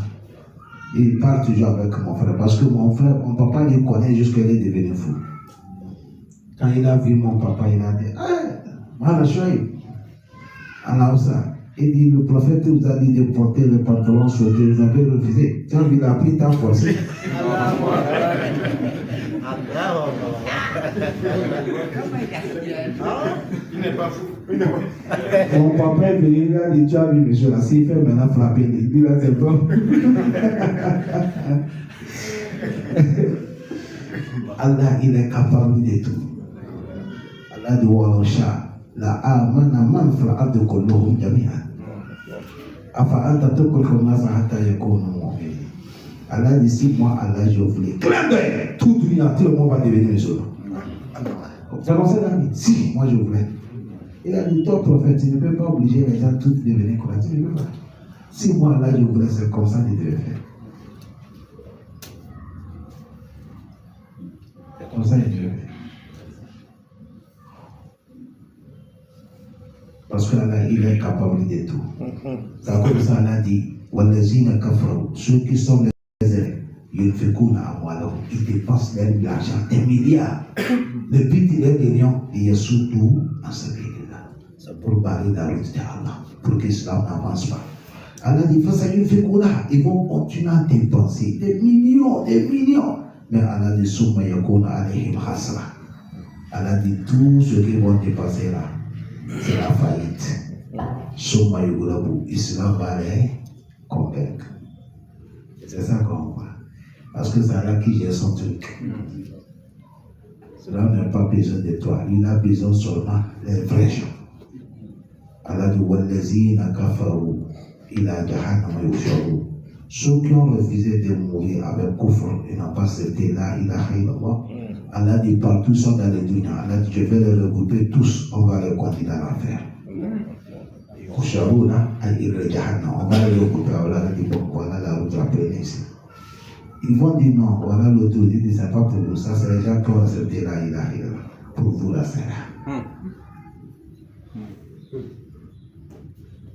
Il parle toujours avec mon frère. Parce que mon frère, mon papa le connaît jusqu'à il est devenu fou. Quand il a vu mon papa, il a dit, il dit, le prophète vous a dit de porter le pantalon sur Dieu, vous avez refusé. Tu as vu la pluie, t'as forcé. Il n'est pas fou. Mon papa est venu, il a dit, tu as vu monsieur là, s'il fait maintenant frapper, il dit là c'est bon. Allah, il est capable de tout. Allah dit, Walosha, la amana man fa'ad kulluhum jami'an. Afa anta tukul nasa hatta yakunu mu'minin. Allah dit, si moi, Allah, je voulais. Clin d'œil, tout le monde va devenir musulman. C'est comme ça qu'il a dit, si moi je voulais. Il a dit, toi prophète, tu ne peux pas obliger les gens tous devenir croyants. Tu ne peux pas. Si moi, Allah, je voulais, c'est comme ça que je devais faire. C'est comme ça que je devais faire. Parce qu'Allah, il est capable de tout. C'est comme ça Allah dit, Walazina kafaru, ceux qui sont les élèves, ils dépensent l'argent, des milliards. Le but, il est gagnant, il est surtout en sabilillah. C'est pour barrer la route d'Allah, pour que l'islam n'avance pas. Allah dit, ils vont continuer à dépenser des millions. Mais Allah dit, Souma yakuna alayhim hasra. Allah dit, tout ce qu'ils vont dépenser là, c'est la faillite. Souma yugulabu, l'islam va les convaincre. C'est ça qu'on voit. Parce que c'est Allah qui gère son truc. Cela n'a pas besoin de toi. Il a besoin seulement des vrais gens. Allah dit, Wallazina kafaru ila jahannama yusharu. Ceux qui ont refusé de mourir avec kufr et n'ont pas accepté la ilaha illallah, Allah dit, partout sont dans les dunya. Allah dit, je vais les regrouper tous, on va les conduire dans l'enfer. Yusharu na ila jahannama. On va les regrouper. Allah dit, pourquoi la route appelée ici. Ils vont dire non, voilà l'autorité, c'est pas pour vous, ça c'est les gens qui ont accepté la ilaha illallah. Pour vous la faire.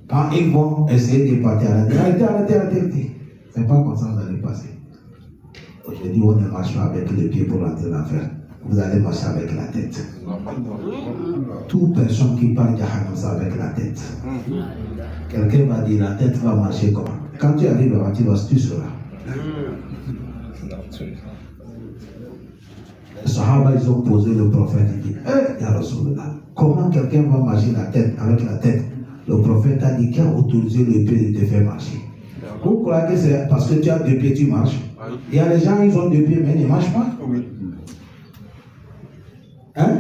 Quand ils vont essayer de partir à la arrêtez. C'est pas comme ça que vous allez passer. Aujourd'hui, on ne marche pas avec les pieds pour rentrer dans l'enfer. Vous allez marcher avec la tête. Toute personne qui parle Jahannam, c'est avec la tête. Quelqu'un va dire la tête va marcher comment? Quand tu arrives à tu vas tu seras. Les Sahaba, ils ont posé le prophète et dit, Ya Rasulullah, comment quelqu'un va marcher la tête avec la tête? Le prophète a dit, qui a autorisé le pied de te faire marcher? Vous croyez que c'est parce que tu as deux pieds, tu marches? Il y a des gens, ils ont deux pieds, mais ils ne marchent pas. Hein?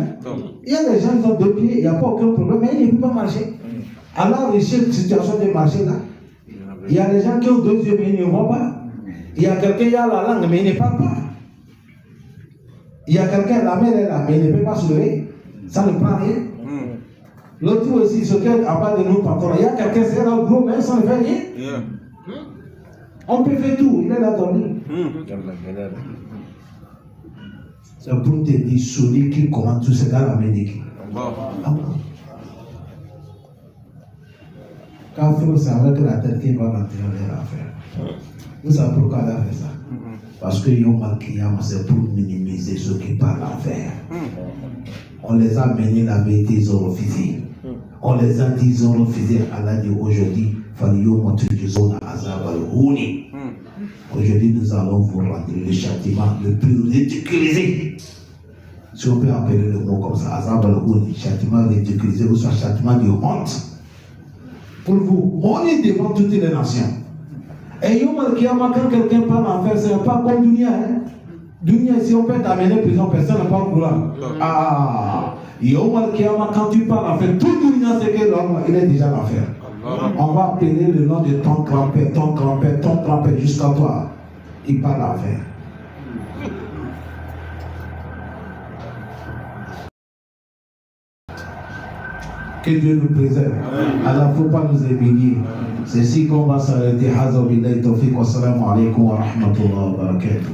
Il y a des gens, ils ont deux pieds, il n'y a pas aucun problème, mais ils ne peuvent pas marcher. Alors, ici, cette situation de marcher là, il y a des gens qui ont deux yeux, mais ils ne voient pas. Il y a quelqu'un qui a la langue, mais il ne parle pas. Il y a quelqu'un, la main est là, mais il ne peut pas se lever. Ça ne prend rien. L'autre aussi, ce qu'elle a pas de nous patrons. Il y a quelqu'un qui est dans le groupe, mais ça ne fait rien. On peut faire tout, il est là dormir. C'est pour te dire, celui qui commande tout, c'est dans la main de qui? Quand il faut, c'est avec la tête qui va rentrer dans l'affaire. Vous savez pourquoi elle a fait ça? Parce que Yom Al-Qiyam, c'est pour minimiser ceux qui parlent l'enfer. On les a menés la vérité, ils ont refusé. On les a dit, ils ont refusé. Allah dit aujourd'hui, aujourd'hui, nous allons vous rendre le châtiment le plus ridiculisé. Si on peut appeler le mot comme ça, azab al-houni, châtiment ridiculisé ou soit châtiment de honte. Pour vous, on est devant toutes les nations. Et Yom al-Kiyama, quand quelqu'un part en enfer, ce n'est pas comme Dunia. Hein? Dunia, si on peut t'amener en prison, personne n'a pas au courant. Ah, Yom al-Kiyama, quand tu pars en enfer, tout Dunia, c'est que l'homme, il est déjà en enfer. On va appeler le nom de ton grand-père, ton grand-père, ton grand-père jusqu'à toi. Il part en enfer. Que Dieu nous préserve. Alors, il ne faut pas nous éveiller. C'est ici qu'on va s'arrêter. Haza billahi tawfiq wa salamu alaykum wa rahmatullahi wa barakatuh.